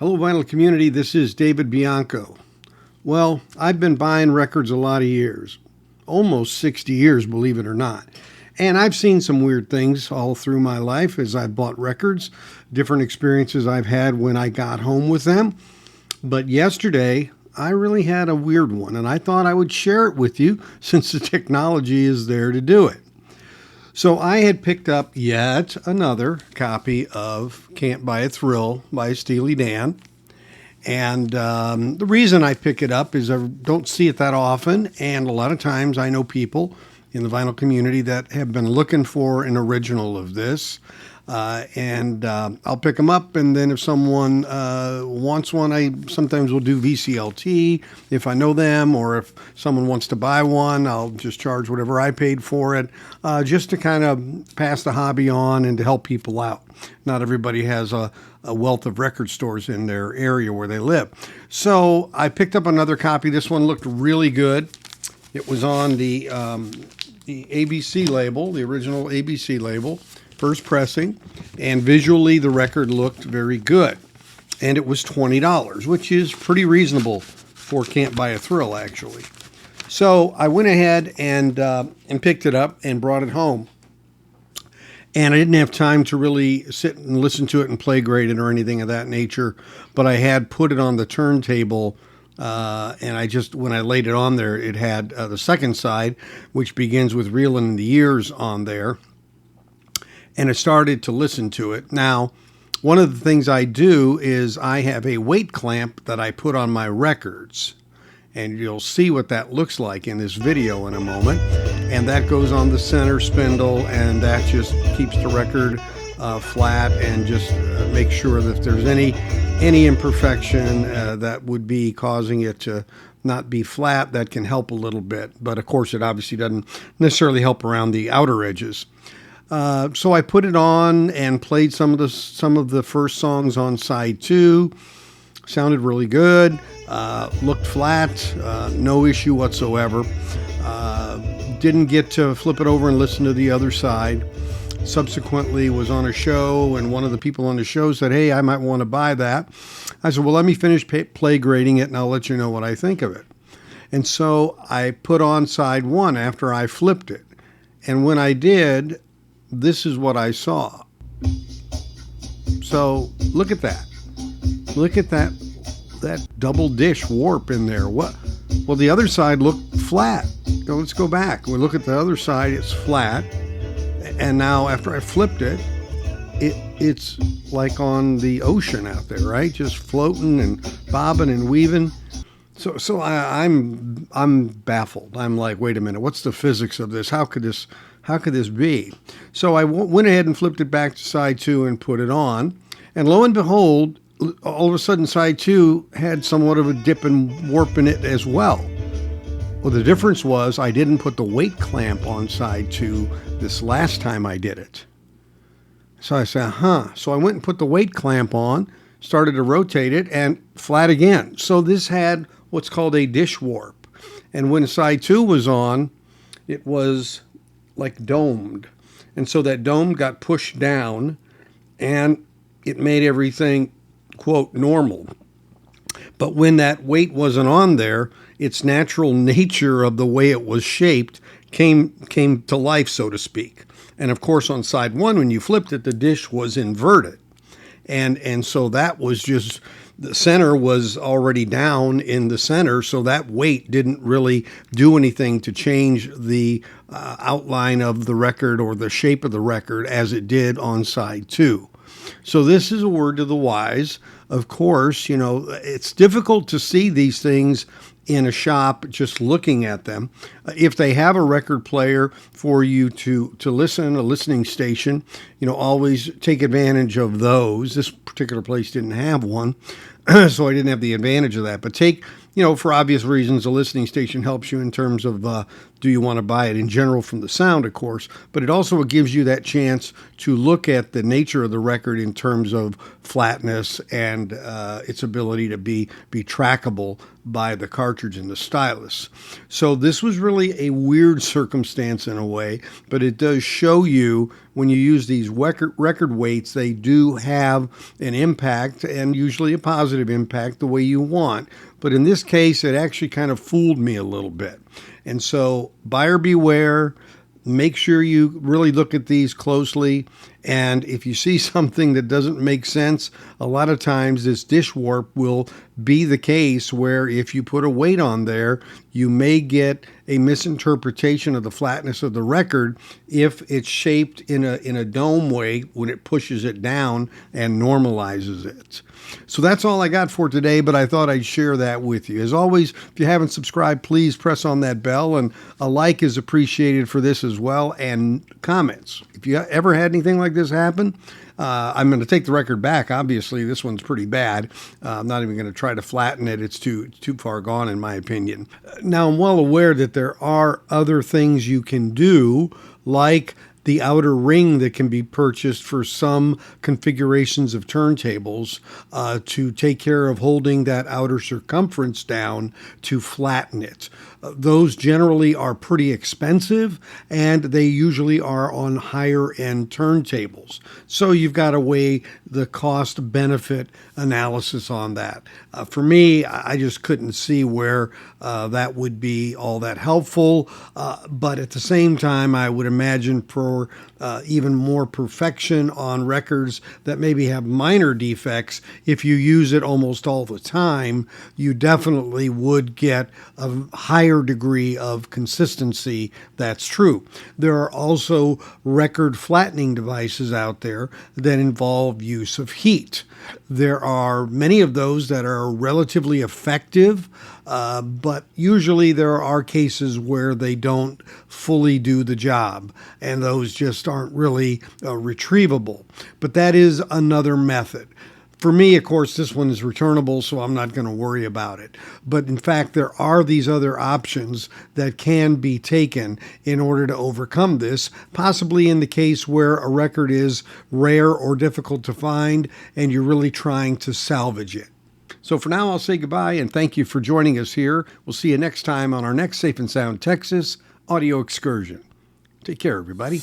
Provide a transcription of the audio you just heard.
Hello, vinyl community. This is David Bianco. Well, I've been buying records a lot of years, almost 60 years, believe it or not. And I've seen some weird things all through my life as I've bought records, different experiences I've had when I got home with them. But yesterday, I really had a weird one, and I thought I would share it with you since the technology is there to do it. So I had picked up yet another copy of Can't Buy a Thrill by Steely Dan. And the reason I pick it up is I don't see it that often. And a lot of times I know people in the vinyl community that have been looking for an original of this. I'll pick them up, and then if someone wants one, I sometimes will do VCLT if I know them, or if someone wants to buy one, I'll just charge whatever I paid for it, just to kind of pass the hobby on and to help people out. Not everybody has a wealth of record stores in their area where they live. So I picked up another copy. This one looked really good. It was on the ABC label, the original ABC label. First pressing, and visually the record looked very good. And it was $20, which is pretty reasonable for Can't Buy a Thrill, actually. So I went ahead and picked it up and brought it home. And I didn't have time to really sit and listen to it and play grade it or anything of that nature, but I had put it on the turntable, and when I laid it on there, it had the second side, which begins with Reelin' in the Years on there. And I started to listen to it. Now, one of the things I do is I have a weight clamp that I put on my records. And you'll see what that looks like in this video in a moment. And that goes on the center spindle, and that just keeps the record flat and just makes sure that if there's any imperfection that would be causing it to not be flat, that can help a little bit. But of course, it obviously doesn't necessarily help around the outer edges. So I put it on and played some of the first songs on side 2. Sounded really good. Looked flat. No issue whatsoever. Didn't get to flip it over and listen to the other side. Subsequently was on a show, and one of the people on the show said, "Hey, I might want to buy that." I said, "Well, let me finish play grading it, and I'll let you know what I think of it." And so I put on side 1 after I flipped it. And when I did, this is what I saw. So look at that. Look at that double dish warp in there. What? Well, the other side looked flat. So let's go back. We look at the other side, it's flat. And now after I flipped it, it's like on the ocean out there, right? Just floating and bobbing and weaving. So I'm baffled. I'm like, wait a minute, what's the physics of this? How could this be? So I went ahead and flipped it back to side 2 and put it on. And lo and behold, all of a sudden side 2 had somewhat of a dip and warp in it as well. Well, the difference was I didn't put the weight clamp on side 2 this last time I did it. So I said, So I went and put the weight clamp on, started to rotate it, and flat again. So this had what's called a dish warp. And when side 2 was on, it was like domed. And so that dome got pushed down, and it made everything, quote, normal. But when that weight wasn't on there, its natural nature of the way it was shaped came to life, so to speak. And of course, on side 1, when you flipped it, the dish was inverted. And so that was just, the center was already down in the center, so that weight didn't really do anything to change the outline of the record or the shape of the record as it did on side 2. So this is a word to the wise. Of course, it's difficult to see these things in a shop just looking at them. If they have a record player for you to listen, a listening station, always take advantage of those. This particular place didn't have one, so I didn't have the advantage of that. But take, for obvious reasons, a listening station helps you in terms of do you want to buy it in general from the sound, of course, but it also gives you that chance to look at the nature of the record in terms of flatness and its ability to be trackable by the cartridge and the stylus. So this was really a weird circumstance in a way, but it does show you when you use these record weights, they do have an impact, and usually a positive impact, the way you want. But in this case, it actually kind of fooled me a little bit. And so buyer beware. Make sure you really look at these closely. And if you see something that doesn't make sense, a lot of times this dish warp will be the case where if you put a weight on there, you may get a misinterpretation of the flatness of the record if it's shaped in a dome way when it pushes it down and normalizes it. So that's all I got for today, but I thought I'd share that with you. As always, if you haven't subscribed, please press on that bell, and a like is appreciated for this as well, and comments. If you ever had anything like this happen, I'm going to take the record back. Obviously, this one's pretty bad. I'm not even going to try to flatten it. It's too far gone, in my opinion. Now, I'm well aware that there are other things you can do, like the outer ring that can be purchased for some configurations of turntables to take care of holding that outer circumference down to flatten it. Those generally are pretty expensive, and they usually are on higher end turntables. So you've got to weigh the cost benefit analysis on that. For me, I just couldn't see where that would be all that helpful. But at the same time, I would imagine for even more perfection on records that maybe have minor defects, if you use it almost all the time, you definitely would get a higher degree of consistency. That's true. There are also record flattening devices out there that involve use of heat. There are many of those that are relatively effective, but usually there are cases where they don't fully do the job, and those just aren't really retrievable. But that is another method. For me, of course, this one is returnable, so I'm not going to worry about it. But in fact, there are these other options that can be taken in order to overcome this, possibly in the case where a record is rare or difficult to find and you're really trying to salvage it. So for now, I'll say goodbye and thank you for joining us here. We'll see you next time on our next Safe and Sound Texas audio excursion. Take care, everybody.